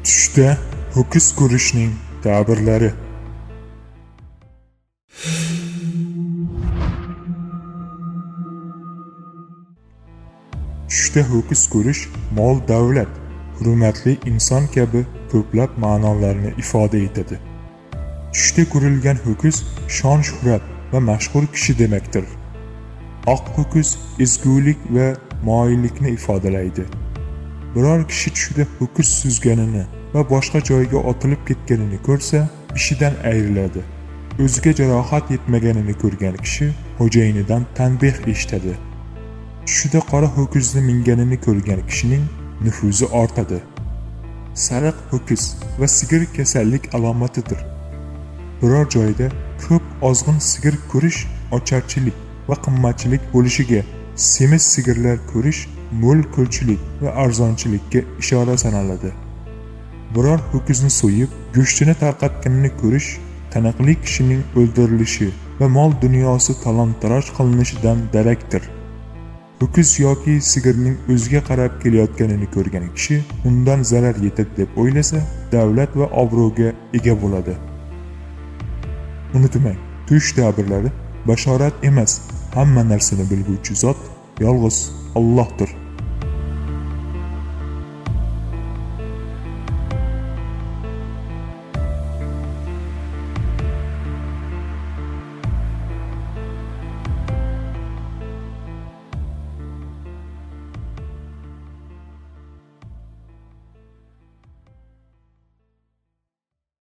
Tushda ho'kiz ko'rishning ta'birlari. Tushda ho'kiz ko'rish mol davlat, hurmatli inson kabi ko'plab ma'nolarni ifoda etadi. Tushda ko'rilgan ho'kiz shon shuhrat va mashhur kishi demakdir. Oq ho'kiz ezgulik va moyillikni ifodalaydi. Biror kishi tushida ho'kiz suzganini va boshqa joyga otilib ketganini ko'rsa, ishidan ayriladi. O'ziga jarohat yetmaganini ko'rgan kishi xo'jayinidan tanbeh eshitadi. Tushida qora ho'kizni minganini ko'rgan kishining nufuzi ortadi. Sariq ho'kiz va sigir kasallik alomatidir. Biror joyda ko'p ozg'in sigir ko'rish ocharchilik va qimmatchilik bo'lishiga, semiz sigirlar ko'rish mo'l ko'lchilik va arzonchilikka ishora sanaladi. Biror ho'kizni so'yib, go'shtini tarqatganini ko'rish taniqli kishining o'ldirilishi va mol dunyosi talon-taroj qilinishidan darakdir. Ho'kiz yoki sigirning o'ziga qarab kelayotganini ko'rgan kishi undan zarar yetadi deb o'ylasa, davlat va obro'ga ega bo'ladi. Unutmang, tush ta'birlari bashorat emas, hamma narsani bilguvchi zot yolg'iz Allohdir.